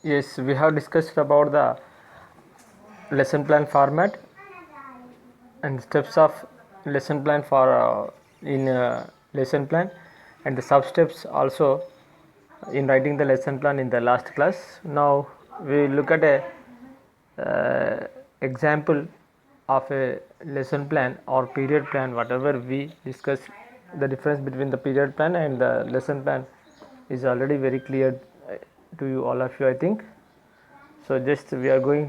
Yes, we have discussed about the lesson plan format and steps of lesson plan for in lesson plan, and the sub steps also in writing the lesson plan in the last class. Now we look at a example of a lesson plan or period plan. Whatever we discuss, the difference between the period plan and the lesson plan is already very clear to you, all of you, I think. So just we are going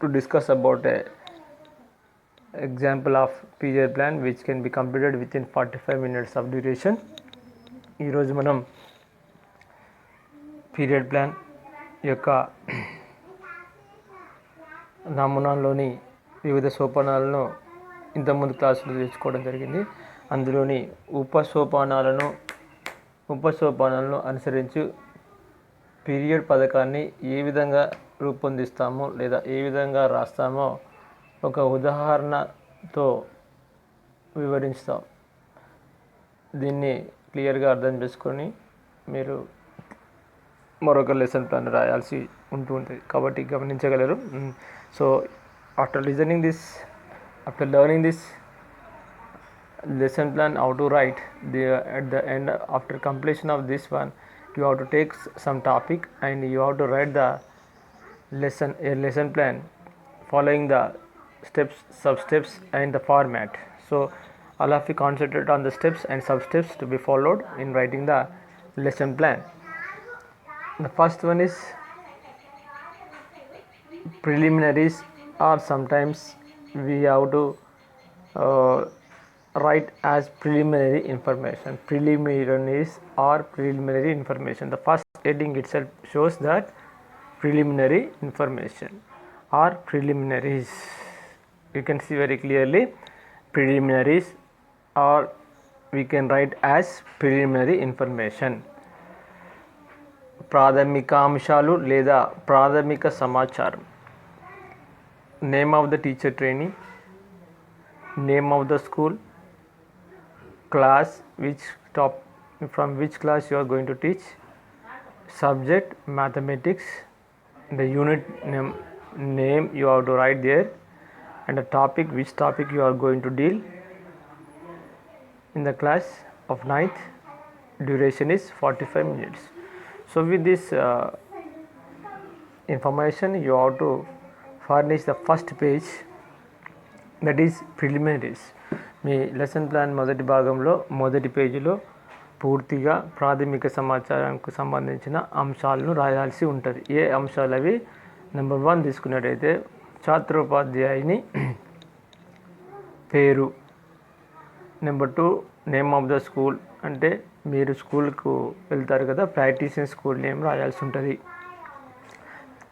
to discuss about a example of period plan which can be completed within 45 minutes of duration. ఈరోజు మనం period plan యొక్క నమూనాల్లోని వివిధ సోపానాలను ఇంతకుముందు క్లాసులో తెచ్చుకోవడం జరిగింది. అందులోని ఉపసోపానాలను అనుసరించి పీరియడ్ పథకాన్ని ఏ విధంగా రూపొందిస్తామో లేదా ఏ విధంగా రాస్తామో ఒక ఉదాహరణతో వివరిస్తాం. దీన్ని క్లియర్గా అర్థం చేసుకొని మీరు మరొక లెసన్ ప్లాన్ రాయాల్సి ఉంటుంది కాబట్టి గమనించగలరు. So after learning this lesson plan, how to write at the end, after completion of this one, you have to take some topic and you have to write the lesson plan following the steps, sub steps and the format. So all of you concentrate on the steps and sub steps to be followed in writing the lesson plan. The first one is preliminaries, or sometimes we have to write as preliminary information. Preliminaries or preliminary information. The first heading itself shows that preliminary information or preliminaries. You can see very clearly preliminaries, or we can write as preliminary information. ప్రాథమిక అంశాలు లేదా ప్రాథమిక సమాచారం. Name of the teacher training, name of the school, class, from which class you are going to teach, subject mathematics, the unit name you have to write there, and the topic, which topic you are going to deal in the class of 9th. Duration is 45 minutes. So with this information you have to furnish the first page, that is preliminaries. Me lesson plan మొదటి భాగంలో మొదటి పేజీలో పూర్తిగా ప్రాథమిక సమాచారానికి సంబంధించిన అంశాలను రాయాల్సి ఉంటుంది. ఏ అంశాలు అవి? నెంబర్ 1 తీసుకున్నట్టయితే ఛాత్రోపాధ్యాయుని పేరు. Number 2 name of the school, అంటే మీరు స్కూల్కు వెళ్తారు కదా, ప్రాక్టీసింగ్ స్కూల్ నేమ్ రాయాల్సి ఉంటుంది.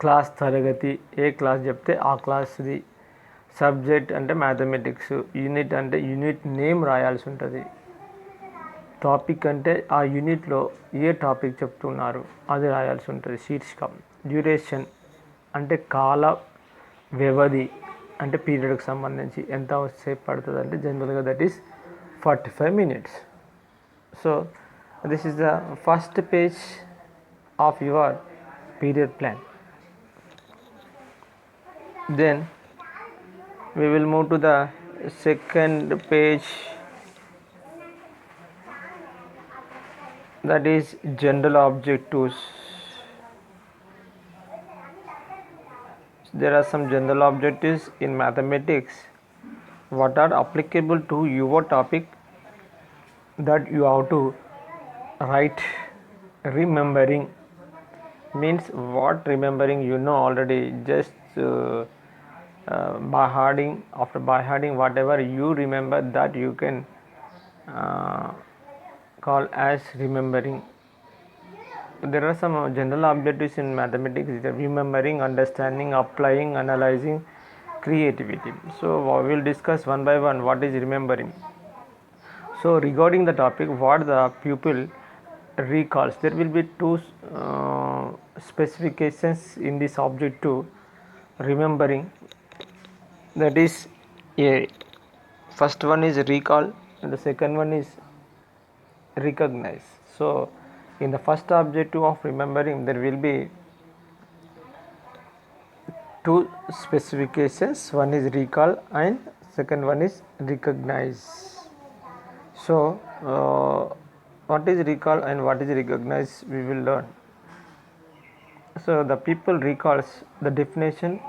క్లాస్, తరగతి, ఏ క్లాస్ చెప్తే ఆ క్లాస్ది. సబ్జెక్ట్ అంటే మ్యాథమెటిక్స్, యూనిట్ అంటే యూనిట్ నేమ్ రాయాల్సి ఉంటుంది. టాపిక్ అంటే ఆ యూనిట్లో ఏ టాపిక్ చెప్తున్నారు అది రాయాల్సి ఉంటుంది, శీర్షికం. డ్యూరేషన్ అంటే కాల వ్యవధి, అంటే పీరియడ్కి సంబంధించి ఎంత సేపు పడుతుంది అంటే జనరల్గా that is 45 minutes. So this is the first page of your period plan. Then we will move to the second page, that is general objectives. There are some general objectives in mathematics what are applicable to your topic that you have to write. Remembering means what? Remembering, you know already, just by hearting, after by hearting whatever you remember, that you can call as remembering. There are some general objectives in mathematics: remembering, understanding, applying, analyzing, creativity. So we will discuss one by one what is remembering. So regarding the topic, what the pupil recalls, there will be two specifications in this objective remembering. That is, first one is recall and the second one is recognize. So In the first objective of remembering, there will be two specifications. One is recall and second one is recognize. So what is recall and what is recognize, we will learn. So the people recalls the definition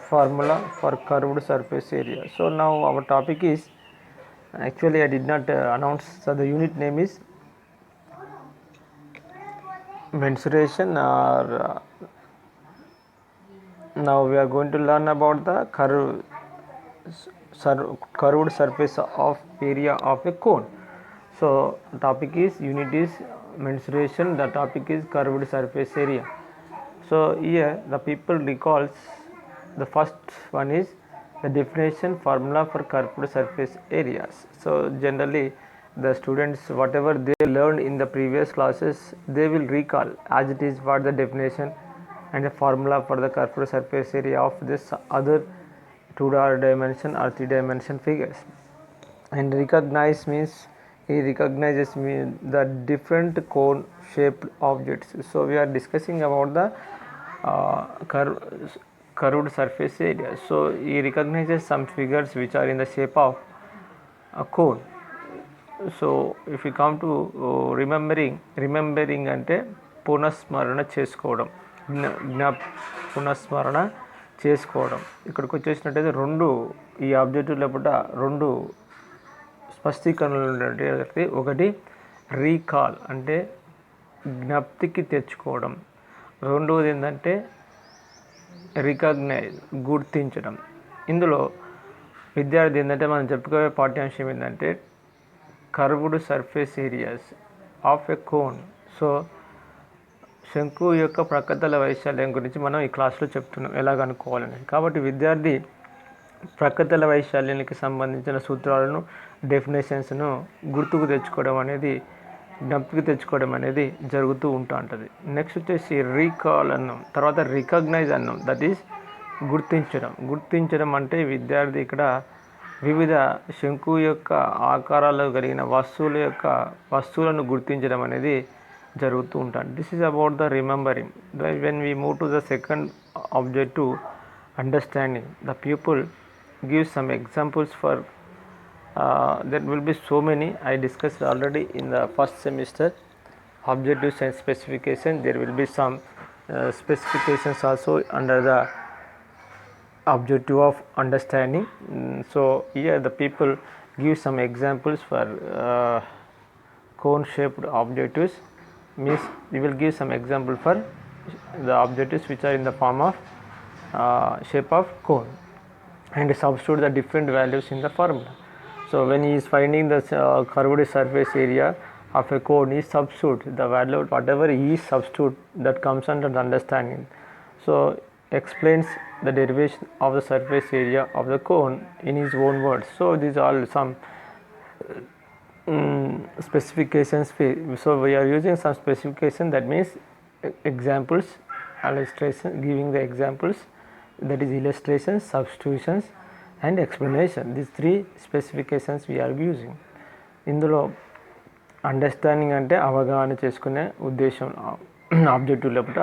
formula for curved surface area. So now our topic is, actually I did not announce, so the unit name is mensuration, or now we are going to learn about the curved surface of area of a cone. So topic is, unit is mensuration, the topic is curved surface area. So here the people recalls, the first one is the definition formula for curved surface areas. So generally the students, whatever they learned in the previous classes, they will recall as it is what the definition and the formula for the curved surface area of this other 2-dimension or 3-dimension figures. And recognize means, he recognizes means the different cone shaped objects. So we are discussing about the curved surface area. So he recognizes some figures which are in the shape of a cone. So if we come to remembering అంటే పునఃస్మరణ చేసుకోవడం, పునఃస్మరణ చేసుకోవడం. ఇక్కడికి వచ్చేసినట్టయితే రెండు, ఈ objective లోపల రెండు స్పష్టీకరణలు ఉంటాయి. ఒకటి రీకాల్ అంటే జ్ఞప్తికి తెచ్చుకోవడం, రెండవది ఏంటంటే రికగ్నైజ్ గుర్తించడం. ఇందులో విద్యార్థి ఏంటంటే మనం చెప్పుకోవే పాఠ్యాంశం ఏంటంటే curved surface areas of a cone. So శంకు యొక్క ప్రక్కతల వైశాల్యం గురించి మనం ఈ క్లాస్లో చెప్తున్నాం ఎలా కనుక్కోవాలని. కాబట్టి విద్యార్థి ప్రక్కతల వైశాల్యానికి సంబంధించిన సూత్రాలను, డెఫినేషన్స్ను గుర్తుకు తెచ్చుకోవడం అనేది, జ్ఞప్తికి తెచ్చుకోవడం అనేది జరుగుతూ ఉంటుంది. నెక్స్ట్ వచ్చేసి రీకాల్ అన్నాం, తర్వాత రికగ్నైజ్ అన్నాం, దట్ ఈస్ గుర్తించడం అంటే విద్యార్థి ఇక్కడ వివిధ శంకు యొక్క ఆకారాలు కలిగిన వస్తువులను గుర్తించడం అనేది జరుగుతూ ఉంటుంది. This is about the remembering. When we move to the second objective, understanding, the people give some examples for there will be so many. I discussed already in the first semester objectives and specification. There will be some specifications also under the objective of understanding. So here the people give some examples for cone shaped objectives, means we will give some example for the objectives which are in the form of shape of cone, and substitute the different values in the formula. So when he is finding the curved surface area of a cone, he substitute the value, whatever he substitute, that comes under the understanding. So explains the derivation of the surface area of the cone in his own words. So these are some specifications. So we are using some specification, that means examples, illustration, giving the examples, that is illustrations, substitutions and explanation. These three specifications we are using. ఇందులో understanding అంటే అవగాహన చేసుకునే ఉద్దేశం objective లోపల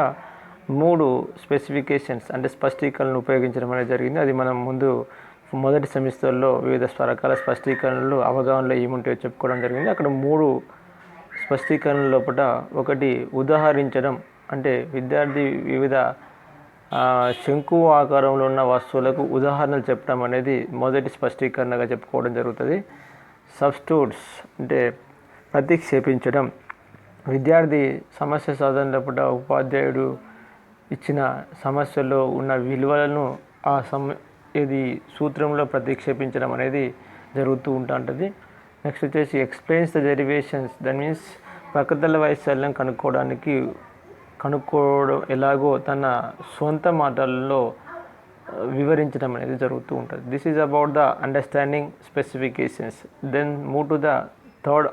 3 specifications అంటే స్పష్టీకరణలు ఉపయోగించడం అనేది జరిగింది. అది మనం మొదటి సెమిస్టర్లో వివిధ రకాల స్పష్టీకరణలు అవగాహనలో ఏముంటాయో చెప్పుకోవడం జరిగింది. అక్కడ 3 స్పష్టీకరణల లోపల ఒకటి ఉదాహరించడం, అంటే విద్యార్థి వివిధ శంకు ఆకారంలో ఉన్న వస్తువులకు ఉదాహరణలు చెప్పడం అనేది మొదటి స్పష్టీకరణగా చెప్పుకోవడం జరుగుతుంది. సబ్స్టిట్యూట్స్ అంటే ప్రతిక్షేపించడం, విద్యార్థి సమస్య సాధనలోపల ఉపాధ్యాయుడు ఇచ్చిన సమస్యలో ఉన్న విలువలను ఇది సూత్రంలో ప్రతిక్షేపించడం అనేది జరుగుతూ ఉంటుంది. నెక్స్ట్ వచ్చేసి explains the derivations, that means ప్రకృతుల వైశాల్యం కనుక్కోవడం ఎలాగో తన సొంత మాటల్లో వివరించడం అనేది జరుగుతూ ఉంటుంది. This is about the understanding specifications. Then move to the third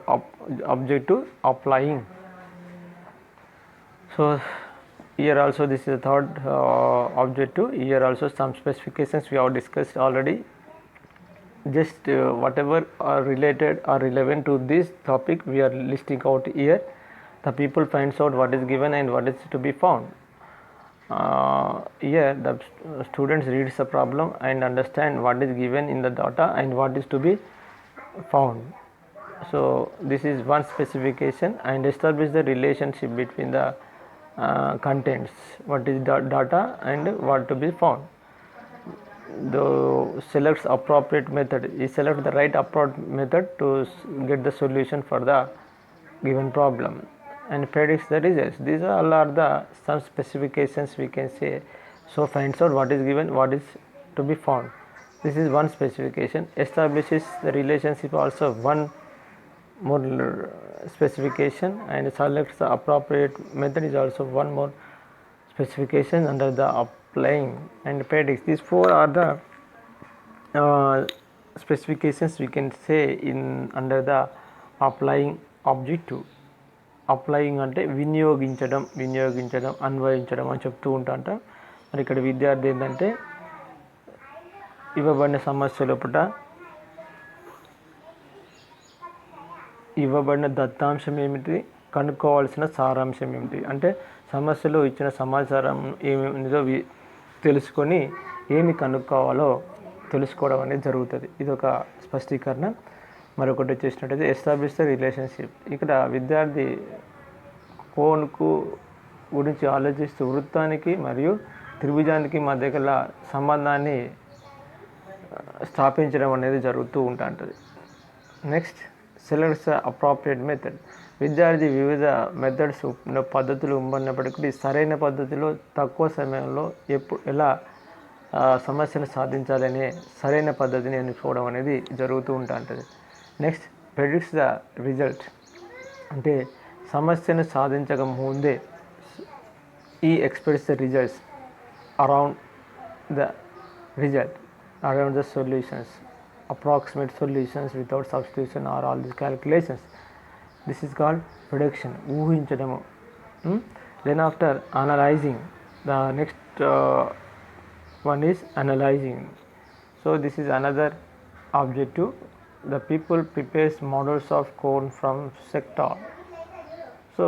objective, applying. So here also this is the third objective. Here also some specifications we have discussed already. Just whatever are related or relevant to this topic we are listing out here. The people finds out what is given and what is to be found. Here the students reads the problem and understand what is given in the data and what is to be found. So this is one specification, and establish the relationship between the contents, what is data and what to be found. The selects appropriate method, he selects the right appropriate method to get the solution for the given problem and predicts the results. These all are the some specifications we can say. So finds out what is given, what is to be found. This is one specification. Establishes the relationship, also one more specification, and selects the appropriate method is also one more specification under the applying and predicts. These four are the specifications we can say in under the applying objective. Applying అంటే వినియోగించడం అన్వయించడం అని చెప్తూ ఉంటాంట. మరి ఇక్కడ విద్యార్థి ఏంటంటే ఇవ్వబడిన సమస్య లోపల ఇవ్వబడిన దత్తాంశం ఏమిటి, కనుక్కోవాల్సిన సారాంశం ఏమిటి, అంటే సమస్యలో ఇచ్చిన సమాచారం ఏమిటో తెలుసుకొని ఏమి కనుక్కోవాలో తెలుసుకోవడం అనేది జరుగుతుంది. ఇది ఒక స్పష్టీకరణ. మరొకటి వచ్చేసినట్టయితే ఎస్టాబ్లిష్ ద రిలేషన్షిప్. ఇక్కడ విద్యార్థి కోన్కు గురించి ఆలోచిస్తూ వృత్తానికి మరియు త్రిభుజానికి మధ్య గల సంబంధాన్ని స్థాపించడం అనేది జరుగుతూ ఉంటుంది. Next selects appropriate method. విద్యార్థి వివిధ మెథడ్స్ పద్ధతులు ఉన్నప్పటికీ సరైన పద్ధతిలో తక్కువ సమయంలో ఎలా సమస్యను సాధించాలనే సరైన పద్ధతిని ఎన్నుకోవడం అనేది జరుగుతూ ఉంటుంది. Next ప్రెడిక్ట్స్ the result. అంటే సమస్యను సాధించక ముందే ఈ expects the results around the solutions, approximate solutions without substitution or all these calculations. This is called prediction, ఊహించడము. Then after analyzing, the next one is analyzing. So this is another objective. The people prepares models of cone from sector. So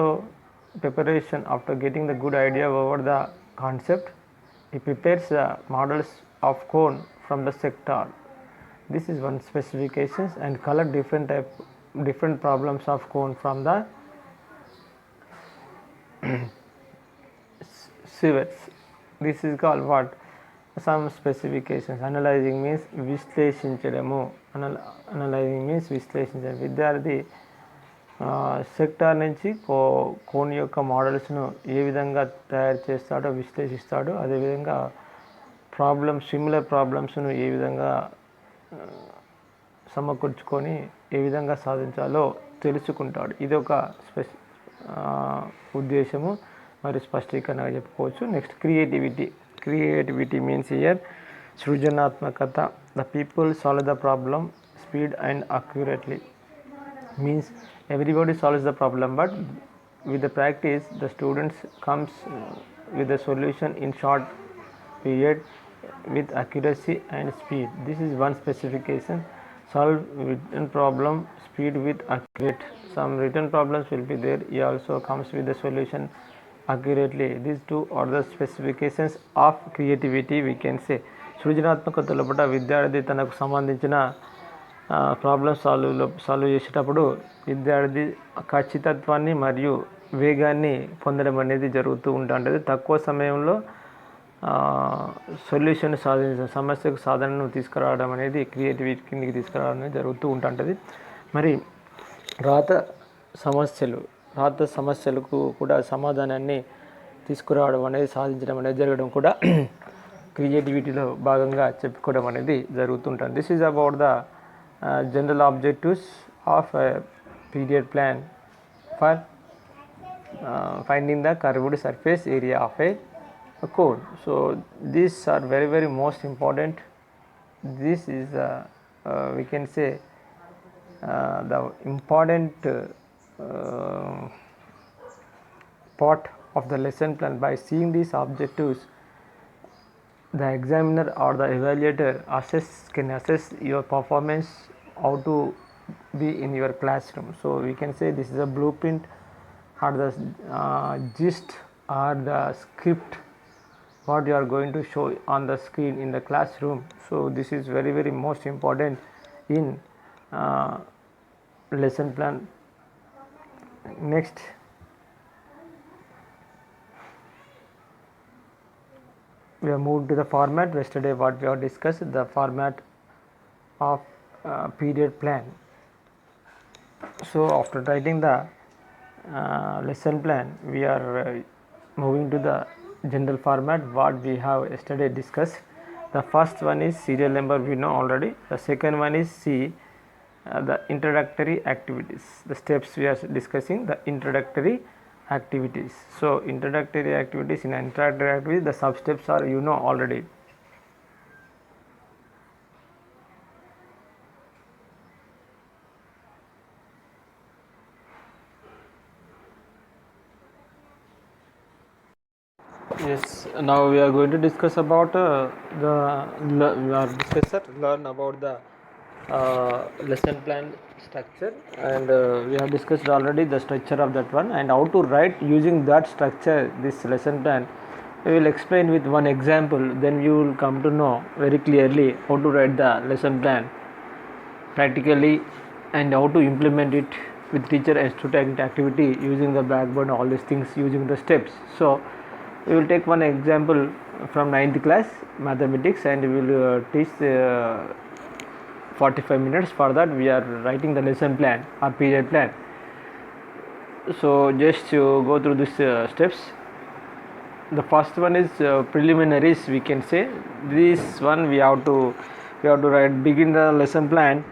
preparation, after getting the good idea over the concept, he prepares the models of cone from the sector. This is one specifications, and collect different problems of cone from the civets. This is called what? Some specifications. Analyzing means విశ్లేషించడము. Analyzing means విశ్లేషించడం. విద్యార్థి sector నుంచి cone యొక్క మోడల్స్ను ఏ విధంగా తయారు చేస్తాడో విశ్లేషిస్తాడో, అదేవిధంగా similar ప్రాబ్లమ్స్ను ఏ విధంగా సమకూర్చుకొని ఏ విధంగా సాధించాలో తెలుసుకుంటాడు. ఇది ఒక ఉద్దేశము మరియు స్పష్టీకరణగా చెప్పుకోవచ్చు. నెక్స్ట్ క్రియేటివిటీ మీన్స్ హియర్ సృజనాత్మకత. The people solve the problem speed and accurately. Means everybody solves the problem, but with the practice the students comes with the solution in short period with accuracy and speed. This is one specification. Solve written problem speed with accurate. Some written problems will be there, he also comes with the solution accurately. These two are the specifications of creativity we can say. సృజనాత్మకత లోపల విద్యార్థి తనకు సంబంధించిన problem solve చేసేటప్పుడు విద్యార్థి ఖచ్చితత్వాన్ని మరియు వేగాన్ని పొందడం అనేది జరుగుతూ ఉంటుంది. తక్కువ సమయంలో సొల్యూషన్ సమస్యకు సాధనను తీసుకురావడం అనేది క్రియేటివిటీ కిందకి తీసుకురావడం అనేది జరుగుతూ ఉంటుంది. మరి రాత సమస్యలకు కూడా సమాధానాన్ని తీసుకురావడం అనేది సాధించడం అనేది జరగడం కూడా క్రియేటివిటీలో భాగంగా చెప్పుకోవడం అనేది జరుగుతుంటుంది. This is about the general objectives of a period plan for finding the curved surface area of a cone. So these are very very most important. This is we can say the important part of the lesson plan. By seeing these objectives, the examiner or the evaluator can assess your performance, how to be in your classroom. So we can say this is a blueprint or the gist or the script what you are going to show on the screen in the classroom. So this is very most important in lesson plan. Next, we have moved to the format. Yesterday what we have discussed, the format of period plan. So after writing the lesson plan, we are moving to the general format what we have yesterday discussed. The first one is serial number, we know already. The second one is the introductory activities, the steps we are discussing, the introductory activities. So introductory activities, in introductory activities the sub steps are already. Yes, now we are going to discuss about learn about the lesson plan structure, and we have discussed already the structure of that one and how to write using that structure this lesson plan. We will explain with one example, then you will come to know very clearly how to write the lesson plan practically and how to implement it with teacher and student activity using the backbone, all these things using the steps. So we will take one example from 9th class mathematics and we will teach 45 minutes. For that we are writing the lesson plan or period plan. So just to go through these steps. The first one is preliminaries, we can say. This one we have to write, begin the lesson plan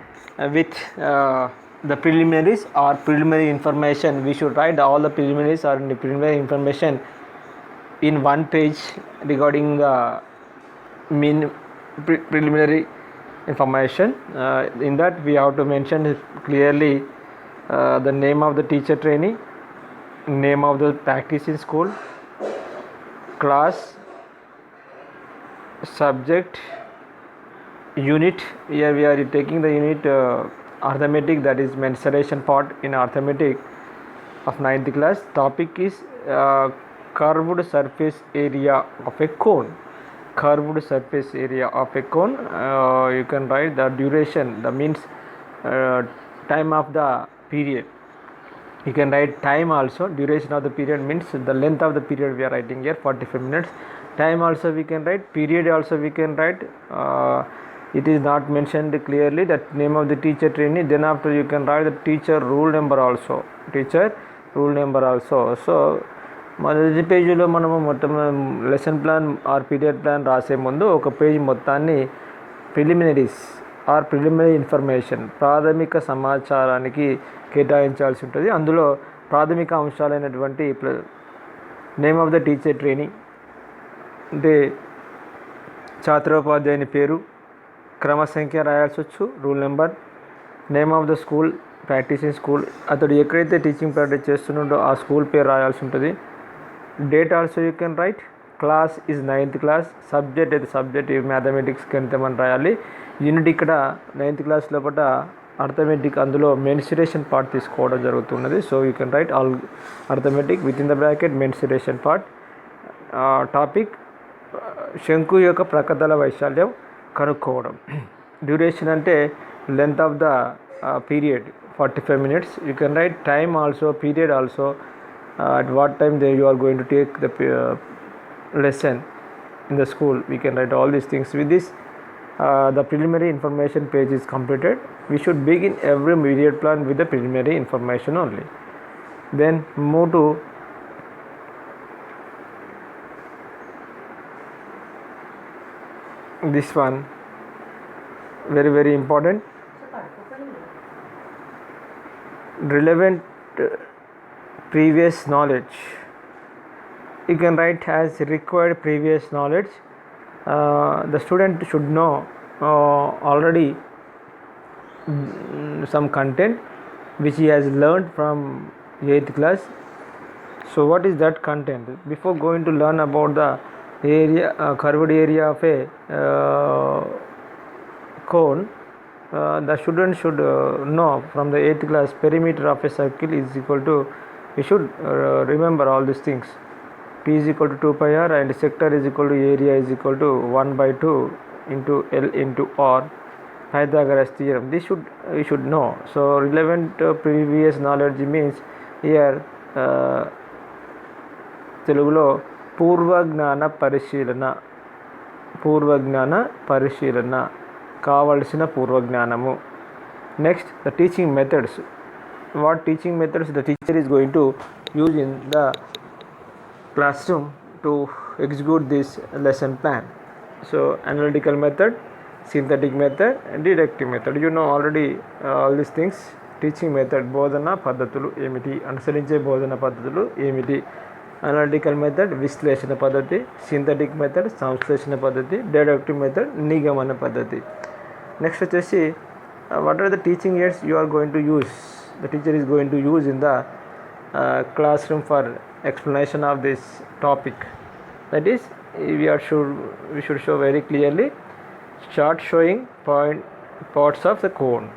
with the preliminaries or preliminary information. We should write all the preliminaries or the preliminary information in one page regarding the preliminary information. In that we have to mention clearly the name of the teacher trainee, name of the practice in school, class, subject, unit. Here we are taking the unit arithmetic, that is mensuration part in arithmetic of 9th class. Topic is curved surface area of a cone. Curved surface area of a cone. You can write the duration, that means time of the period. You can write time also. Duration of the period means the length of the period we are writing here, 45 minutes. Time also we can write, period also we can write. It is not mentioned clearly that name of the teacher trainee. Then after you can write the teacher rule number also. Teacher rule number also. So మొదటి పేజీలో మనము మొత్తం lesson plan are period plan రాసే ముందు ఒక page మొత్తాన్ని preliminaries are preliminary information, ప్రాథమిక సమాచారానికి కేటాయించాల్సి ఉంటుంది. అందులో ప్రాథమిక అంశాలైనటువంటి name of the teacher training అంటే ఛాత్రోపాధ్యాయుని పేరు, క్రమ సంఖ్య రాయాల్సి వచ్చు, roll number, name of the school, practising school, అతడు ఎక్కడైతే టీచింగ్ ప్రాక్టీస్ చేస్తున్నాడో ఆ స్కూల్ పేరు రాయాల్సి ఉంటుంది. Date also you can right. Class is 9th class. Subject అయితే సబ్జెక్ట్ మ్యాథమెటిక్స్ గణితమని రాయాలి. యూనిట్ ఇక్కడ 9th క్లాస్ లోపల అర్థమెటిక్, అందులో మెన్సురేషన్ పార్ట్ తీసుకోవడం జరుగుతున్నది. So you can write all arithmetic with in the bracket mensuration part. Topic శంకు యొక్క ప్రకతల వైశాల్యం కనుక్కోవడం. డ్యూరేషన్ అంటే length of the period 45 minutes. You can write time also, period also, at what time you are going to take the lesson in the school. We can write all these things. With this the preliminary information page is completed. We should begin every period plan with the preliminary information only. Then move to this one, very important, relevant previous knowledge. You can write as required previous knowledge. The student should know already some content which he has learned from 8th class. So what is that content? Before going to learn about the area, curved area of a cone, the student should know from the 8th class perimeter of a circle is equal to You should remember all these things. P is equal to 2 pi r and sector is equal to area is equal to 1 by 2 into L into R. Pythagoras theorem. This you should know. So relevant previous knowledge means here తెలుగులో పూర్వజ్ఞాన పరిశీలన కావలసిన పూర్వజ్ఞానము. Next the teaching methods. What teaching methods the teacher is going to use in the classroom to execute this lesson plan. So analytical method, synthetic method and deductive method. You know already all these things. Teaching method, బోధన పద్ధతులు ఏమిటి, అనుసరించే బోధన పద్ధతులు ఏమిటి. Analytical method విశ్లేషణ పద్ధతి, synthetic method సంశ్లేషణ పద్ధతి, డిడక్టివ్ మెథడ్ నిగమన పద్ధతి. నెక్స్ట్ వచ్చేసి what are the teaching aids you are going to use, the teacher is going to use in the classroom for explanation of this topic. That is, we should show very clearly chart showing parts of the cone.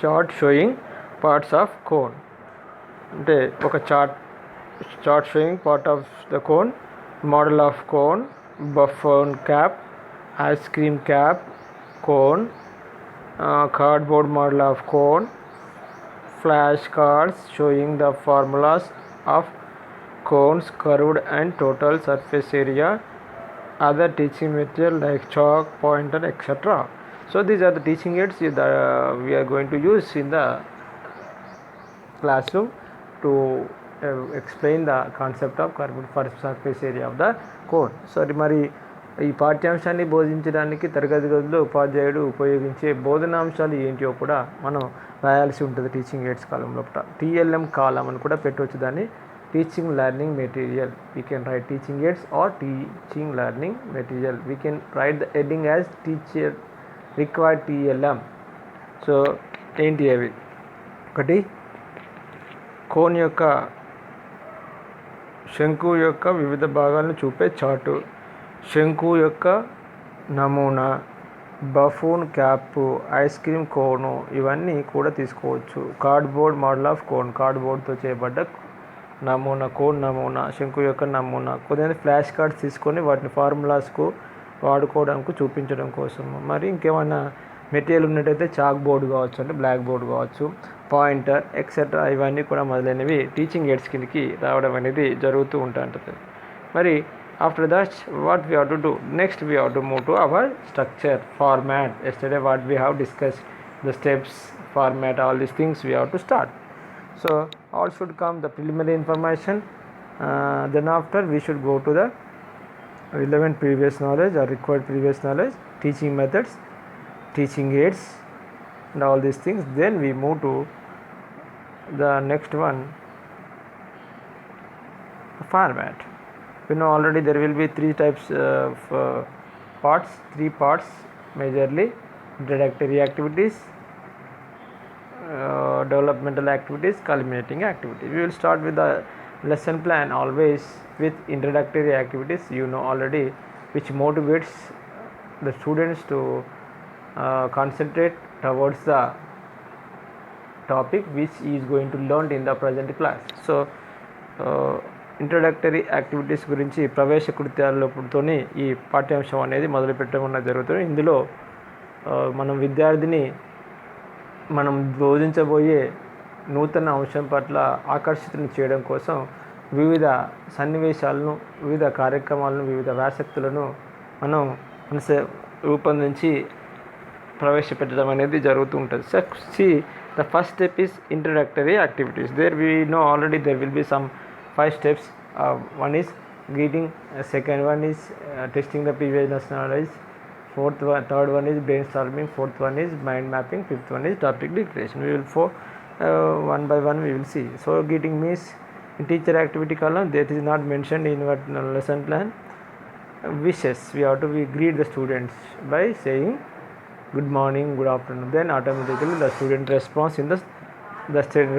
Chart showing parts of cone అంటే ఒక chart showing part of the cone, model of cone, buffoon cap, ice cream cap, cone, cardboard model of cone, flash cards showing the formulas of cones, curved and total surface area, other teaching material like chalk, pointer, etc. So these are the teaching aids we are going to use in the classroom to explain the concept of curved surface area of the cone. So మరి ఈ పాఠ్యాంశాన్ని బోధించడానికి తరగతి గదిలో ఉపాధ్యాయుడు ఉపయోగించే బోధనాంశాలు ఏంటో కూడా మనం రాయాల్సి ఉంటుంది టీచింగ్ ఎయిడ్స్ కాలం లోపల. టీఎల్ఎం కాలం అని కూడా పెట్టవచ్చు దాన్ని, teaching learning material. We can write teaching aids or teaching learning material. We can write the heading as teacher required TLM. So ఏంటి అవి? ఒకటి, కోన్ యొక్క శంకు యొక్క వివిధ భాగాలను చూపే చార్టు, శంకు యొక్క నమూనా, బఫూన్ క్యాప్, ఐస్ క్రీమ్ కోను, ఇవన్నీ కూడా తీసుకోవచ్చు. కార్డ్బోర్డ్ మోడల్ ఆఫ్ కోన్, కార్డ్బోర్డ్తో చేయబడ్డ నమూనా, కోన్ నమూనా, శంకు యొక్క నమూనా. కొద్దిగా ఫ్లాష్ కార్డ్స్ తీసుకొని వాటిని ఫార్ములాస్కు వాడుకోవడానికి చూపించడం కోసం. మరి ఇంకేమైనా మెటీరియల్ ఉన్నట్టయితే చాక్ బోర్డు కావచ్చు, అంటే బ్లాక్ బోర్డు కావచ్చు, పాయింటర్ ఎక్సెట్రా, ఇవన్నీ కూడా మొదలైనవి టీచింగ్ ఎయిడ్స్ కిందకి రావడం అనేది జరుగుతూ ఉంటుంది. మరి after that what we have to do next, we have to move to our structure, format. Yesterday what we have discussed the steps, format, all these things we have to start. So all should come the preliminary information, then after we should go to the relevant previous knowledge or required previous knowledge, teaching methods, teaching aids and all these things. Then we move to the next one, format. You know already there will be three types of three parts majorly: introductory activities, developmental activities, culminating activities. We will start with the lesson plan always with introductory activities. You know already, which motivates the students to concentrate towards the topic which is going to learn in the present class. So introductory activities గురించి ప్రవేశ కృత్యాలతోని ఈ పాఠ్యాంశం అనేది మొదలుపెట్టడం జరుగుతుంది. ఇందులో మనం విద్యార్థిని మనం బోధించబోయే నూతన అంశం పట్ల ఆకర్షితులను చేయడం కోసం వివిధ సన్నివేశాలను, వివిధ కార్యక్రమాలను, వివిధ వ్యాసక్తులను మనం రూపొందించి ప్రవేశపెట్టడం అనేది జరుగుతూ ఉంటుంది. So the first step is introductory activities. There we know already there will be some 5 steps. One is greeting, second one is testing the previous knowledge, third one is brainstorming, fourth one is mind mapping, fifth one is topic declaration. We will one by one we will see. So greeting means in teacher activity column, that is not mentioned in what lesson plan. Wishes, we have to greet the students by saying good morning, good afternoon. Then automatically the student response in the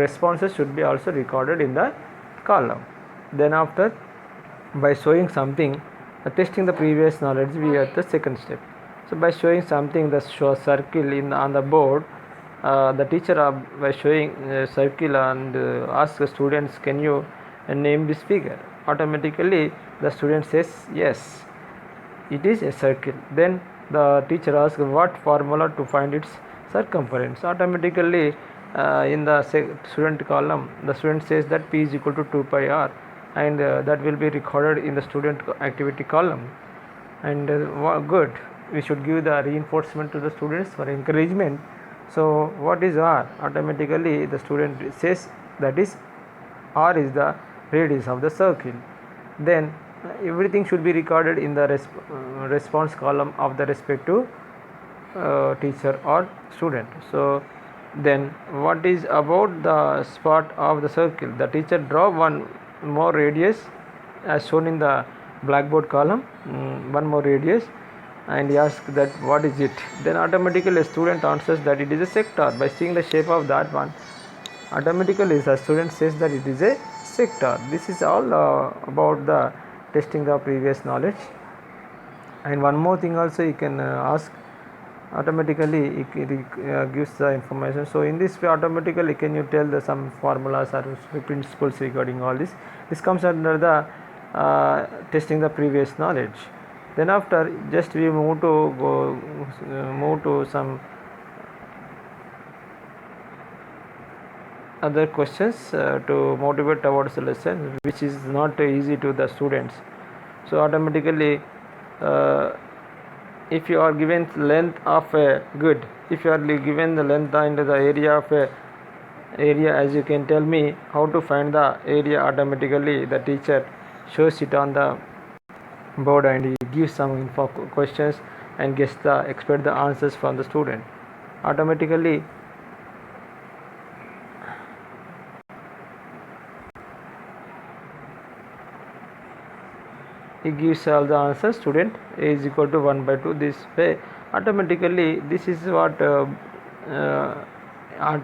responses should be also recorded in the column. Then after, by showing something, testing the previous knowledge, we are the second step. So by showing something, the show circle on the board the teacher by showing a circle and asks the students, can you name this figure? Automatically the student says yes, it is a circle. Then the teacher asks what formula to find its circumference. Automatically in the student column the student says that p is equal to 2 pi r, and that will be recorded in the student activity column. And good, we should give the reinforcement to the students for encouragement. So what is r? Automatically the student says that is r is the radius of the circle. Then everything should be recorded in the response column of the respective teacher or student. So then what is about the spot of the circle? The teacher draw one more radius as shown in the blackboard column, one more radius, and he asks that what is it. Then automatically a student answers that it is a sector by seeing the shape of that one. Automatically the student says that it is a sector. This is all about the testing the previous knowledge. And one more thing also you can ask. Automatically it gives the information. So in this way automatically can you tell the some formulas or principles regarding all this. This comes under the testing the previous knowledge. Then after just we move to some other questions to motivate towards the lesson, which is not easy to the students. So automatically if you are given length of a good, if you are given the length and the area of a area, as you can tell me how to find the area, automatically the teacher shows it on the board and he gives some info questions and expect the answers from the student. Automatically he gives all the answers. Student a is equal to 1 by 2. This way automatically this is what are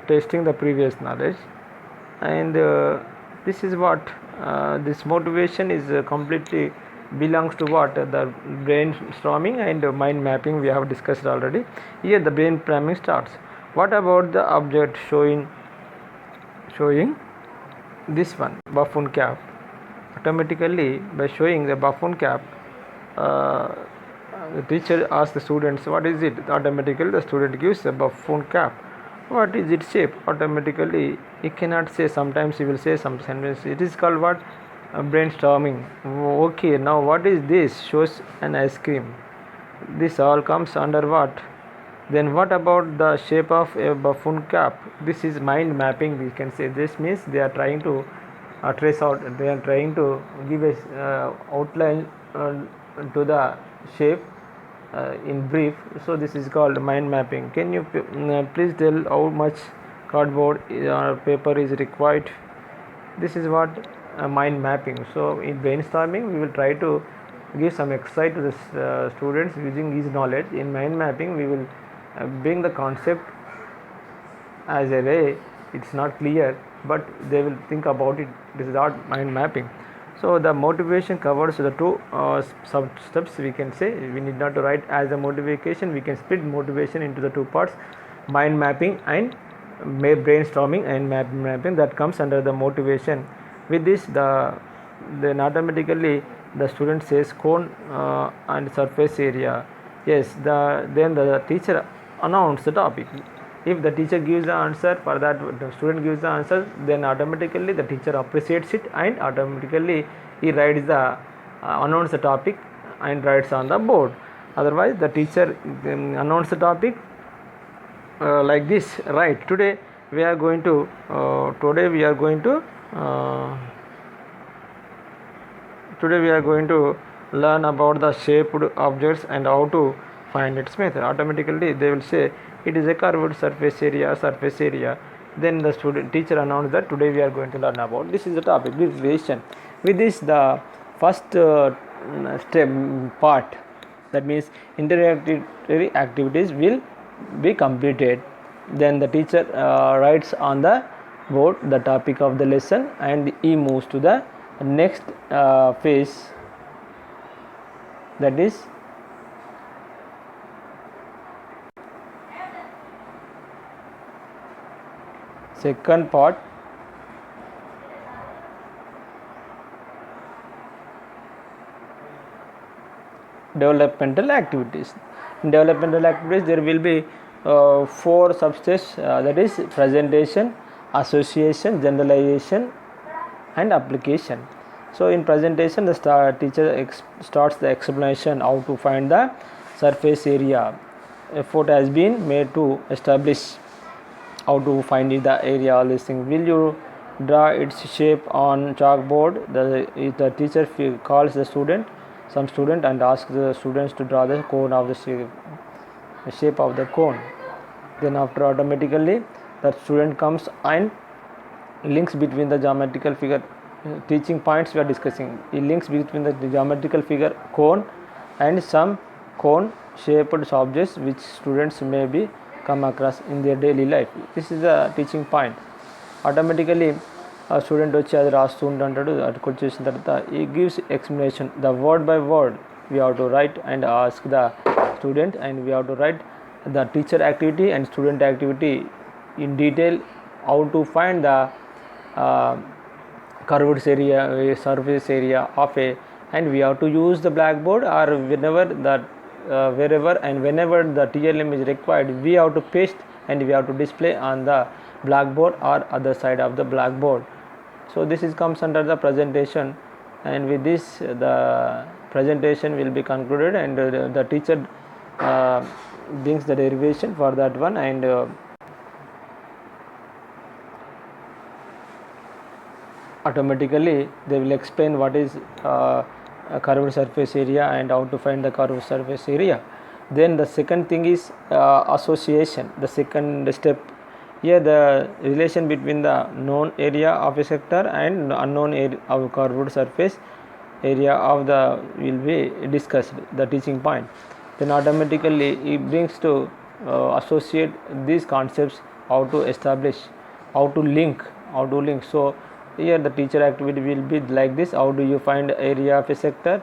testing the previous knowledge. And this is what this motivation is completely belongs to what the brainstorming and mind mapping we have discussed already. Here the brainstorming starts. What about the object showing this one, buffoon cap? Automatically by showing the buffoon cap, the teacher asks the students what is it. Automatically the student gives a buffoon cap. What is its shape? Automatically he cannot say. Sometimes he will say some sentence. It is called what? Brainstorming. Okay, now what is this? Shows an ice cream. This all comes under what? Then what about the shape of a buffoon cap? This is mind mapping, we can say. This means they are trying to trace out, they are trying to give a outline to the shape in brief. So this is called mind mapping. Can you please tell how much cardboard or paper is required? This is what mind mapping. So in brainstorming we will try to give some exercise to the students using his knowledge. In mind mapping we will bring the concept as a way it's not clear, but they will think about it. This is not mind mapping. So the motivation covers the two sub steps, we can say. We need not to write as a motivation. We can split motivation into the two parts, mind mapping and brainstorming and mapping. That comes under the motivation. With this then automatically the student says cone and surface area. Yes, then the teacher announce the topic. If the teacher gives the answer, for that the student gives the answer, then automatically the teacher appreciates it and automatically he writes the announce the topic and writes on the board. Otherwise the teacher announce the topic like this, right? Today we are going to learn about the shaped objects and how to find its method. Automatically they will say it is a curved surface area. Then the teacher announced that today we are going to learn about this is the topic, this relation. With this the first step part, that means interactive activities will be completed. Then the teacher writes on the board the topic of the lesson and he moves to the next phase, that is Second part, developmental activities. In developmental activities, there will be 4 substeps, that is presentation, association, generalization, and application. So in presentation, the teacher starts the explanation how to find the surface area. Effort has been made to establish how to find the area, all these things. Will you draw its shape on chalkboard? The teacher calls the some student and asks the students to draw the cone of the shape of the cone. Then after, automatically the student comes and links between the geometrical figure, teaching points we are discussing. He links between the geometrical figure cone and some cone shaped objects which students may be come across in their daily life. This is the teaching point. Automatically student వచ్చి అది రాస్తూ ఉంటుంటాడు. అటుకు వచ్చేసిన తర్వాత ఈ gives explanation the word by word we have to right and ask the student and we have to right the teacher activity and student activity in detail, how to find the curved area, surface area of a, and we have to use the blackboard, or wherever and whenever the TLM is required, we have to paste and we have to display on the blackboard or other side of the blackboard. So this comes under the presentation, and with this the presentation will be concluded, and the teacher brings the derivation for that one, and automatically they will explain what is a curved surface area and how to find the curved surface area. Then the second thing is association, the second step. Here the relation between the known area of a sector and unknown area of curved surface area of the will be discussed, the teaching point. Then automatically it brings to associate these concepts, how to establish, how to link. So here the teacher activity will be like this: how do you find area of a sector,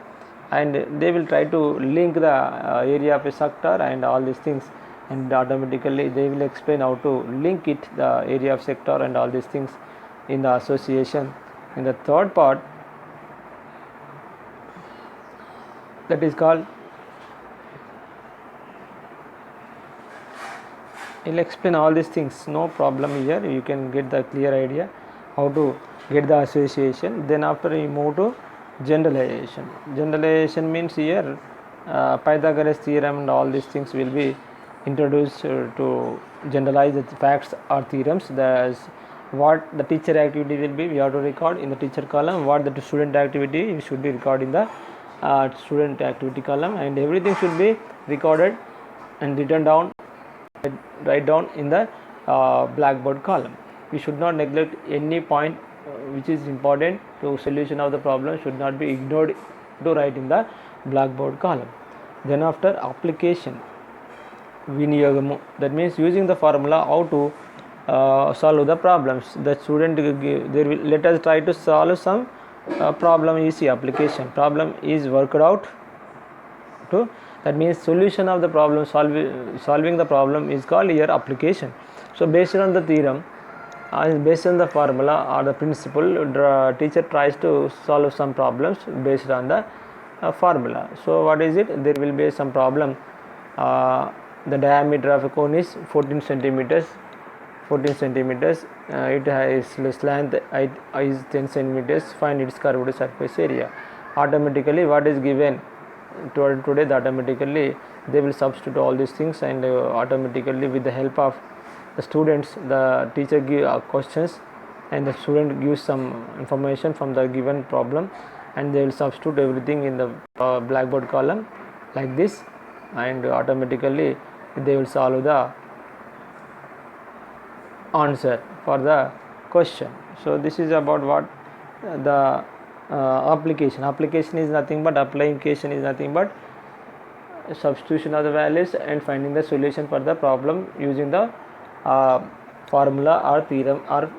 and they will try to link the area of a sector and all these things, and automatically they will explain how to link it, the area of sector and all these things in the association. In the third part, that is called, he'll explain all these things, no problem here, you can get the clear idea how to get the association. Then after we move to generalization. Generalization means here Pythagoras theorem and all these things will be introduced to generalize the facts or theorems. What the teacher activity will be, we have to record in the teacher column. What the student activity should be recorded in the student activity column, and everything should be recorded and written down, write down in the blackboard column. We should not neglect any point which is important to solution of the problem, should not be ignored to write in the blackboard column. Then after, application, viniyagamu, that means using the formula how to solve the problems. The student let us try to solve some problem. Easy application, problem is worked out to, that means solution of the problem, solving the problem is called here application. So based on the theorem, based on the formula or the principle, teacher tries to solve some problems based on the formula. So what is it? There will be some problem. The diameter of a cone is 14 centimeters. It has length is 10 centimeters. Find its curved surface area. Automatically what is given today, automatically they will substitute all these things, and automatically with the help of the students, the teacher give questions and the student gives some information from the given problem, and they will substitute everything in the blackboard column like this, and automatically they will solve the answer for the question. So this is about what the application is nothing but, application is nothing but substitution of the values and finding the solution for the problem using the formula or theorem or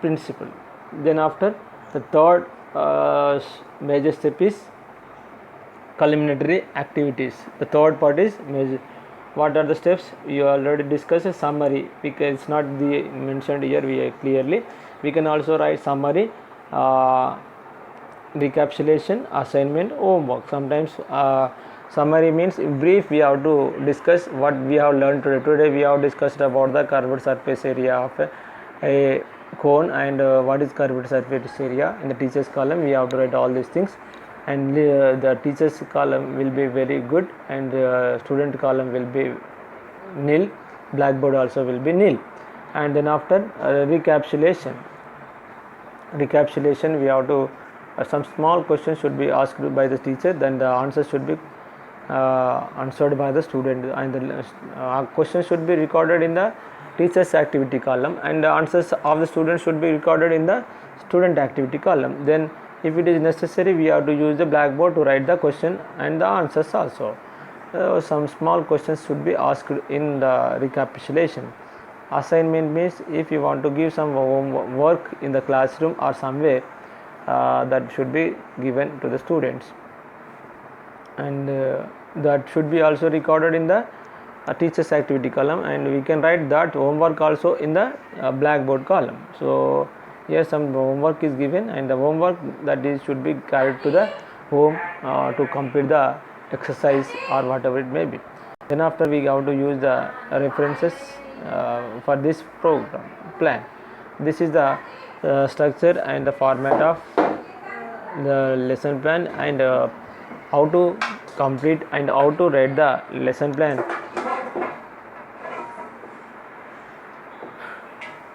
principle. Then after, the third major step is culminatory activities. The third part is what are the steps? You already discussed a summary, because it's not mentioned here clearly. We can also write summary, recapitulation, assignment, homework. Sometimes summary means brief. We have to discuss what we have learned today. Today we have discussed about the curved surface area of a cone, and what is curved surface area. In the teachers column we have to write all these things, and the teachers column will be very good, and student column will be nil, blackboard also will be nil. And then after recapitulation we have to some small questions should be asked by the teacher, then the answers should be answered by the student, and the questions should be recorded in the teachers activity column, and the answers of the students should be recorded in the student activity column. Then if it is necessary, we have to use the blackboard to write the question and the answers also. Some small questions should be asked in the recapitulation. Assignment means if you want to give some work in the classroom or somewhere, that should be given to the students, and that should be also recorded in the teachers activity column, and we can write that homework also in the blackboard column. So here some homework is given, and the homework that is should be carried to the home to complete the exercise or whatever it may be. Then after we have to use the references for this program plan. This is the structure and the format of the lesson plan, and how to complete and how to write the lesson plan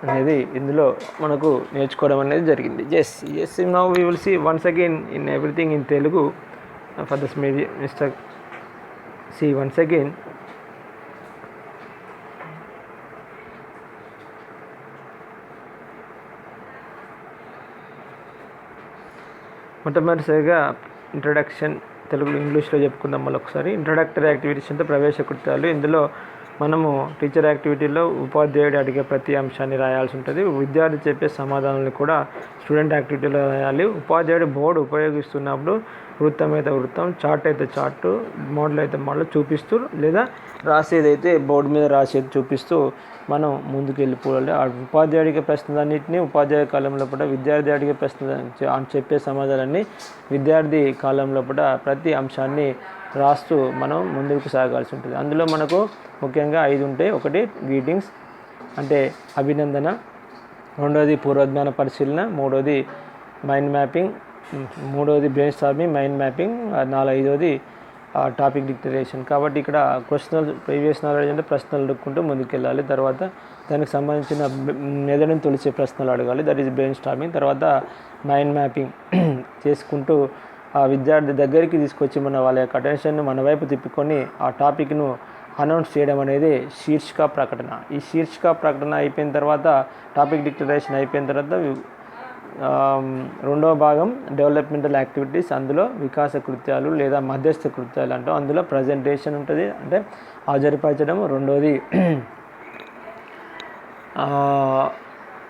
అనేది ఇందులో మనకు నేర్చుకోవడం అనేది జరిగింది. yes now we will see once again in everything in Telugu for this maybe Mr. see once again. మొట్టమొదటిసారిగా introduction తెలుగులో ఇంగ్లీష్లో చెప్పుకుందాం. మళ్ళీ ఒకసారి ఇంట్రడక్టరీ యాక్టివిటీస్ అంటే ప్రవేశ కృత్యాలు. ఇందులో మనము టీచర్ యాక్టివిటీలో ఉపాధ్యాయుడు అడిగే ప్రతి అంశాన్ని రాయాల్సి ఉంటుంది. విద్యార్థి చెప్పే సమాధానాలను కూడా స్టూడెంట్ యాక్టివిటీలో రాయాలి. ఉపాధ్యాయుడు బోర్డు ఉపయోగిస్తున్నప్పుడు వృత్తం అయితే వృత్తం, చార్ట్ అయితే చార్టు, మోడల్ అయితే మోడల్ చూపిస్తూ, లేదా రాసేదైతే బోర్డు మీద రాసేది చూపిస్తూ మనం ముందుకు వెళ్ళిపోవాలి. ఆ ఉపాధ్యాయుడు అడిగే ప్రశ్నలన్నింటినీ ఉపాధ్యాయ కాలంలో పూట, విద్యార్థి అడిగే ప్రశ్న చెప్పే సమాధానాన్ని విద్యార్థి కాలంలో పూట ప్రతి అంశాన్ని రాస్తూ మనం ముందుకు సాగాల్సి ఉంటుంది. అందులో మనకు ముఖ్యంగా 5 ఉంటాయి. ఒకటి గ్రీటింగ్స్ అంటే అభినందన, రెండవది పూర్వజ్ఞాన పరిశీలన, మూడవది మైండ్ మ్యాపింగ్, మూడవది బ్రెయిన్ స్టార్మింగ్, మైండ్ మ్యాపింగ్, ఐదవది టాపిక్ డిక్లరేషన్. కాబట్టి ఇక్కడ క్వశ్చనల్ ప్రీవియస్ నాలెడ్జ్ అంటే ప్రశ్నలు అడుక్కుంటూ ముందుకెళ్ళాలి. తర్వాత దానికి సంబంధించిన మెదడుని తొలిచే ప్రశ్నలు అడగాలి, దట్ ఈస్ బ్రెయిన్ స్టార్మింగ్. తర్వాత మైండ్ మ్యాపింగ్ చేసుకుంటూ ఆ విద్యార్థి దగ్గరికి తీసుకొచ్చి వాళ్ళ యొక్క అటెన్షన్ను మన వైపు తిప్పుకొని ఆ టాపిక్ను అనౌన్స్ చేయడం అనేది శీర్షిక ప్రకటన. ఈ శీర్షిక ప్రకటన అయిపోయిన తర్వాత, టాపిక్ డిక్లరేషన్ అయిపోయిన తర్వాత రెండవ భాగం డెవలప్మెంటల్ యాక్టివిటీస్. అందులో వికాస కృత్యాలు లేదా మధ్యస్థ కృత్యాలు అంటాం. అందులో ప్రజెంటేషన్ ఉంటుంది, అంటే హాజరుపరచడం. రెండవది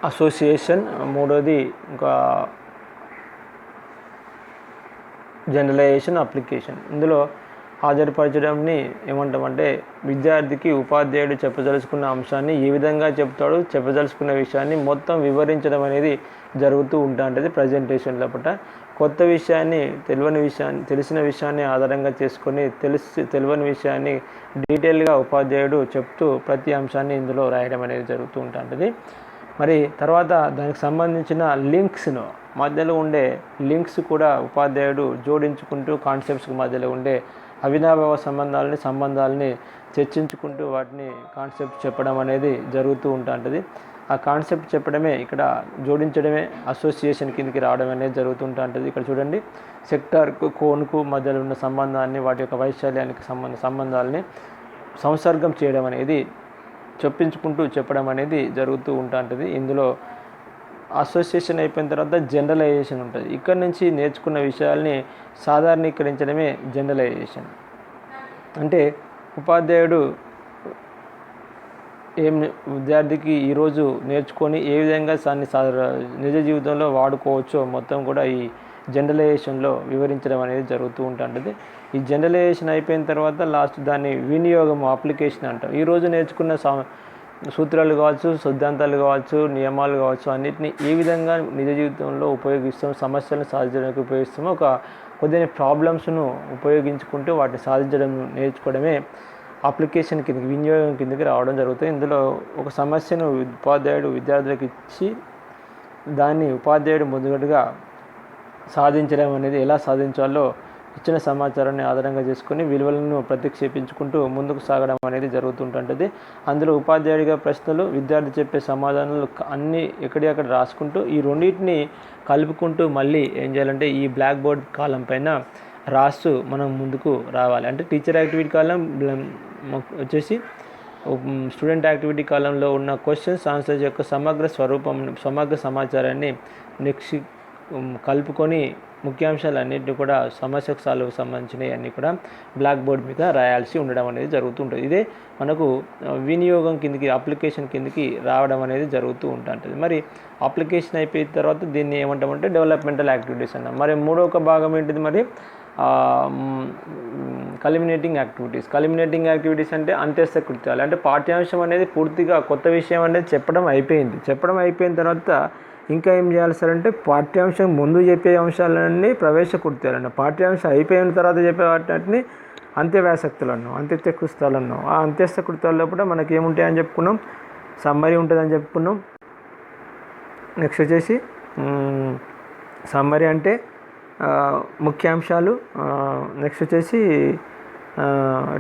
అసోసియేషన్, మూడవది ఇంకా జనరలైజేషన్, అప్లికేషన్. ఇందులో హాజరుపరచడంని ఏమంటామంటే విద్యార్థికి ఉపాధ్యాయుడు చెప్పదలుచుకున్న అంశాన్ని ఏ విధంగా చెప్తాడో, చెప్పదలుచుకున్న విషయాన్ని మొత్తం వివరించడం అనేది జరుగుతూ ఉంటుంది ప్రజెంటేషన్లో పూట. కొత్త విషయాన్ని, తెలిసిన విషయాన్ని ఆధారంగా చేసుకొని తెలియని విషయాన్ని డీటెయిల్గా ఉపాధ్యాయుడు చెప్తూ ప్రతి అంశాన్ని ఇందులో రాయడం అనేది జరుగుతూ ఉంటుంది. మరి తర్వాత దానికి సంబంధించిన లింక్స్ను, మధ్యలో ఉండే లింక్స్ కూడా ఉపాధ్యాయుడు జోడించుకుంటూ కాన్సెప్ట్స్కి మధ్యలో ఉండే అవినాభావ సంబంధాలని చర్చించుకుంటూ వాటిని కాన్సెప్ట్ చెప్పడం అనేది జరుగుతూ ఉంటుంది. ఆ కాన్సెప్ట్ చెప్పడమే, ఇక్కడ జోడించడమే అసోసియేషన్ కిందకి రావడం అనేది జరుగుతుంటుంది. ఇక్కడ చూడండి, సెక్టార్కు కోన్కు మధ్యలో ఉన్న సంబంధాన్ని, వాటి యొక్క వైశాల్యానికి సంబంధాలని సంసర్గం చేయడం అనేది, చొప్పించుకుంటూ చెప్పడం అనేది జరుగుతూ ఉంటుంది. ఇందులో అసోసియేషన్ అయిపోయిన తర్వాత జనరలైజేషన్ ఉంటుంది. ఇక్కడ నుంచి నేర్చుకున్న విషయాల్ని సాధారణీకరించడమే జనరలైజేషన్. అంటే ఉపాధ్యాయుడు విద్యార్థికి ఈరోజు నేర్చుకొని ఏ విధంగా దాన్ని నిజ జీవితంలో వాడుకోవచ్చో మొత్తం కూడా ఈ జనరలైజేషన్లో వివరించడం అనేది జరుగుతూ ఉంటుంది. ఈ జనరలైజేషన్ అయిపోయిన తర్వాత లాస్ట్ దాన్ని వినియోగం అప్లికేషన్ అంటారు. ఈరోజు నేర్చుకున్న సూత్రాలు కావచ్చు, సిద్ధాంతాలు కావచ్చు, నియమాలు కావచ్చు, అన్నిటిని ఏ విధంగా నిజ జీవితంలో ఉపయోగిస్తాం, సమస్యలను సాధించడానికి ఉపయోగిస్తామో కొద్దిగా ప్రాబ్లమ్స్ను ఉపయోగించుకుంటూ వాటిని సాధించడం నేర్చుకోవడమే అప్లికేషన్ కిందకి, వినియోగం కిందకి రావడం జరుగుతుంది. ఇందులో ఒక సమస్యను ఉపాధ్యాయుడు విద్యార్థులకు ఇచ్చి దాన్ని ఉపాధ్యాయుడు ముందుగా సాధించడం అనేది ఎలా సాధించాలో ఇచ్చిన సమాచారాన్ని ఆధారంగా చేసుకొని విలువలను ప్రతిక్షేపించుకుంటూ ముందుకు సాగడం అనేది జరుగుతుంటుంది. అందులో ఉపాధ్యాయుడిగా ప్రశ్నలు, విద్యార్థి చెప్పే సమాధానాలు అన్నీ ఎక్కడికక్కడ రాసుకుంటూ ఈ రెండింటిని కలుపుకుంటూ మళ్ళీ ఏం చేయాలంటే ఈ బ్లాక్ బోర్డ్ కాలం పైన రాస్తూ మనం ముందుకు రావాలి. అంటే టీచర్ యాక్టివిటీ కాలం వచ్చేసి స్టూడెంట్ యాక్టివిటీ కాలంలో ఉన్న క్వశ్చన్స్ ఆన్సర్స్ యొక్క సమగ్ర సమాచారాన్ని నెక్స్ట్ కలుపుకొని ముఖ్యాంశాలన్నింటినీ కూడా సమస్యకు సంబంధించినవి అన్నీ కూడా బ్లాక్ బోర్డ్ మీద రాయాల్సి ఉండడం అనేది జరుగుతుంటుంది. ఇదే మనకు వినియోగం కిందకి, అప్లికేషన్ కిందకి రావడం అనేది జరుగుతూ ఉంటుంది. మరి అప్లికేషన్ అయిపోయిన తర్వాత దీన్ని ఏమంటామంటే డెవలప్మెంటల్ యాక్టివిటీస్ అన్నాం. మరి మూడవ భాగం ఏంటిది? మరి కల్మినేటింగ్ యాక్టివిటీస్ అంటే అంత్యస్థ కృత్యాలు. అంటే పాఠ్యాంశం అనేది పూర్తిగా కొత్త విషయం అనేది చెప్పడం అయిపోయిన తర్వాత ఇంకా ఏం చేయాలి సార్ అంటే పాఠ్యాంశం ముందు చెప్పే అంశాలన్నీ ప్రవేశ కృత్యాలన్న, పాఠ్యాంశం అయిపోయిన తర్వాత చెప్పే వాటిని అంత్యవ్యాసక్తులు అన్నాం, అంత్యస్థ కృత్యాలు అన్నాం. ఆ అంత్యస్థ కృత్యాల లోపల మనకి ఏముంటాయని చెప్పుకున్నాం, సమ్మరీ ఉంటుందని చెప్పుకున్నాం. నెక్స్ట్ వచ్చేసి సమ్మరీ అంటే ముఖ్యాంశాలు. నెక్స్ట్ వచ్చేసి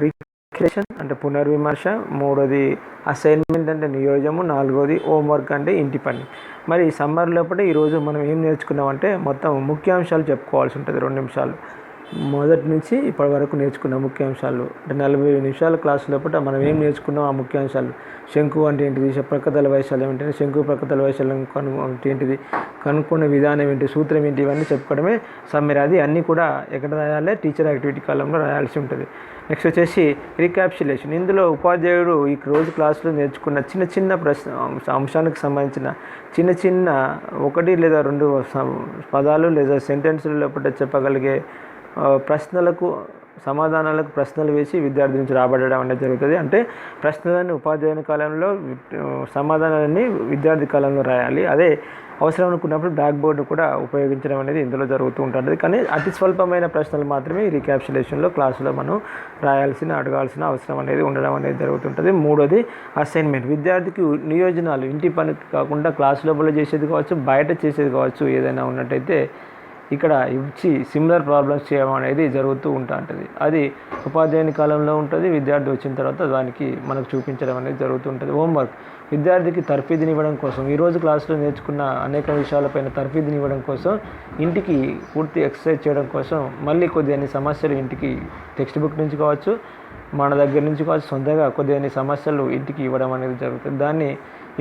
రిఫ్లెక్షన్ అంటే పునర్విమర్శ. మూడోది అసైన్మెంట్ అంటే నియోజము. నాలుగోది హోంవర్క్ అంటే ఇంటి పని. మరి ఈ సమ్మర్ లోపల ఈరోజు మనం ఏం నేర్చుకున్నామంటే మొత్తం ముఖ్యాంశాలు చెప్పుకోవాల్సి ఉంటుంది. 2 నిమిషాలు మొదటి నుంచి ఇప్పటి వరకు నేర్చుకున్న ముఖ్యాంశాలు అంటే 40 నిమిషాల క్లాసు లోపల మనం ఏం నేర్చుకున్నాం ఆ ముఖ్యాంశాలు. శంకు అంటే ఏంటిది, ప్రకృతల వైశాల్యం ఏంటిది, శంకు ప్రకృతల వైశాల్యం అంటే ఏంటిది, కనుక్కున్న విధానం ఏంటి, సూత్రం ఏంటి, ఇవన్నీ చెప్పుకోవడమే సమ్మరీ. అది అన్నీ కూడా ఎక్కడ రాయాలి, టీచర్ యాక్టివిటీ కాలంలో రాయాల్సి ఉంటుంది. నెక్స్ట్ వచ్చేసి రీక్యాప్సులేషన్. ఇందులో ఉపాధ్యాయుడు ఈ రోజు క్లాసులో నేర్చుకున్న చిన్న అంశానికి సంబంధించిన చిన్న 1 లేదా 2 పదాలు లేదా సెంటెన్సుల లోపల చెప్పగలిగే ప్రశ్నలకు సమాధానాలకు ప్రశ్నలు వేసి విద్యార్థి నుంచి రాబడడం అనేది జరుగుతుంది. అంటే ప్రశ్నలన్నీ ఉపాధ్యాయుని కాలంలో, సమాధానాలన్నీ విద్యార్థి కాలంలో రాయాలి. అదే అవసరం అనుకున్నప్పుడు బ్లాక్ బోర్డు కూడా ఉపయోగించడం అనేది ఇందులో జరుగుతూ ఉంటుంది. కానీ అతి స్వల్పమైన ప్రశ్నలు మాత్రమే ఈ రీక్యాప్సులేషన్లో క్లాసులో మనం అడగాల్సిన అవసరం అనేది ఉండడం అనేది జరుగుతుంటుంది. మూడోది అసైన్మెంట్. విద్యార్థికి నియోజనాలు, ఇంటి పనికి కాకుండా క్లాసు లోపల చేసేది కావచ్చు, బయట చేసేది కావచ్చు, ఏదైనా ఉన్నట్టయితే ఇక్కడ ఇచ్చి సిమిలర్ ప్రాబ్లమ్స్ చేయడం అనేది జరుగుతూ ఉంటుంది. అది ఉపాధ్యాయుని కాలంలో ఉంటుంది. విద్యార్థి వచ్చిన తర్వాత దానికి మనకు చూపించడం అనేది జరుగుతుంటుంది. హోంవర్క్. విద్యార్థికి తర్ఫీదునివ్వడం కోసం, ఈరోజు క్లాసులో నేర్చుకున్న అనేక విషయాలపైన తర్ఫీదునివ్వడం కోసం, ఇంటికి పూర్తి ఎక్సర్సైజ్ చేయడం కోసం మళ్ళీ కొద్దిగా సమస్యలు ఇంటికి టెక్స్ట్ బుక్ నుంచి కావచ్చు, మన దగ్గర నుంచి కావచ్చు, సొంతంగా కొద్దిగా సమస్యలు ఇంటికి ఇవ్వడం అనేది జరుగుతుంది. దాన్ని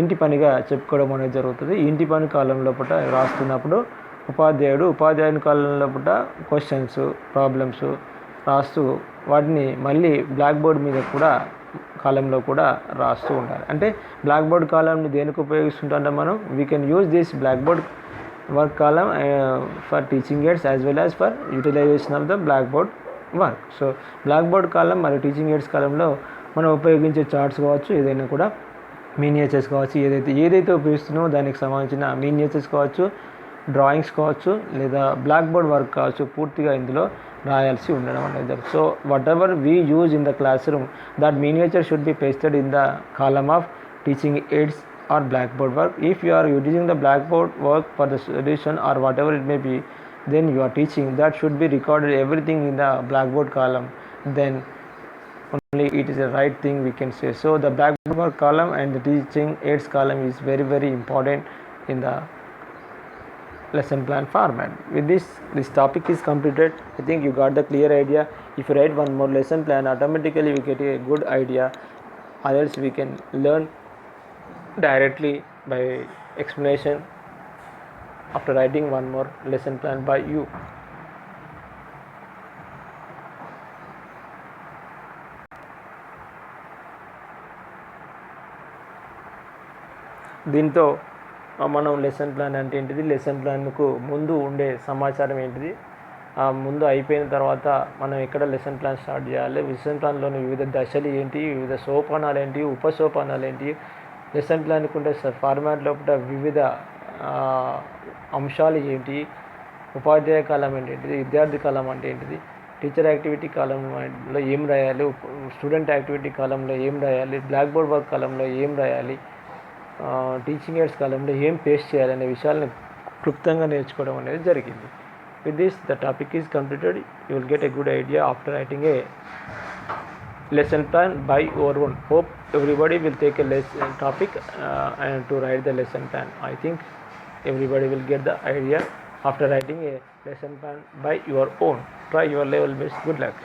ఇంటి పనిగా చెప్పుకోవడం అనేది జరుగుతుంది. ఈ ఇంటి పని కాలం లోపల రాస్తున్నప్పుడు ఉపాధ్యాయుని కాలం లోపల క్వశ్చన్స్, ప్రాబ్లమ్స్ రాస్తూ వాటిని మళ్ళీ బ్లాక్ బోర్డ్ మీద కాలంలో కూడా రాస్తూ ఉండాలి. అంటే బ్లాక్ బోర్డ్ కాలంని దేనికి ఉపయోగిస్తుంటే మనం we can use this black board work కాలం for teaching aids as well as for utilization of the black board work. So black board కాలం మరియు టీచింగ్ ఎయిడ్స్ కాలంలో మనం ఉపయోగించే చార్ట్స్ కావచ్చు, ఏదైనా కూడా మినియేచర్స్ కావచ్చు, ఏదైతే ఉపయోగిస్తున్నామో దానికి సంబంధించిన మినియేచర్స్ కావచ్చు, డ్రాయింగ్స్ కావచ్చు, లేదా బ్లాక్ బోర్డ్ వర్క్ కావచ్చు, పూర్తిగా ఇందులో రాయాల్సి ఉండడం అనేది. So whatever we use in the classroom, that miniature should be pasted in the column of teaching aids or black board work. If you are using the blackboard work for the solution or whatever it may be, then you are teaching, that should be recorded everything in the blackboard column, then only it is a right thing we can say. So the blackboard work column and the teaching aids column is very important in the lesson plan format. With this topic is completed. I think you got the clear idea. If you write one more lesson plan, automatically we get a good idea, or else we can learn directly by explanation after writing one more lesson plan by you. దీంతో మనం lesson plan అంటే ఏంటిది, lesson ప్లాన్కు ముందు ఉండే సమాచారం ఏంటిది, ముందు అయిపోయిన తర్వాత మనం ఎక్కడ లెసన్ ప్లాన్ స్టార్ట్ చేయాలి, లెసన్ ప్లాన్లోని వివిధ దశలు ఏంటి, వివిధ సోపానాలు ఏంటి, ఉపసోపానాలు ఏంటి, లెసన్ ప్లాన్కి ఉండే ఫార్మాట్ లోపల వివిధ అంశాలు ఏంటి, ఉపాధ్యాయ కాలం ఏంటిది, విద్యార్థి కాలం అంటే ఏంటిది, టీచర్ యాక్టివిటీ కాలంలో ఏం రాయాలి, స్టూడెంట్ యాక్టివిటీ కాలంలో ఏం రాయాలి, బ్లాక్ బోర్డ్ వర్క్ కాలంలో ఏం రాయాలి, టీచింగ్ ఎయిడ్స్ కాలంలో ఏం పేస్ట్ చేయాలనే విషయాలను క్లుప్తంగా నేర్చుకోవడం అనేది జరిగింది. With this the topic is completed. You will get a good idea after writing A lesson plan by your own. Hope everybody will take a lesson topic and to write the lesson plan. I think everybody will get the idea after writing a lesson plan by your own. Try your level best. Good luck.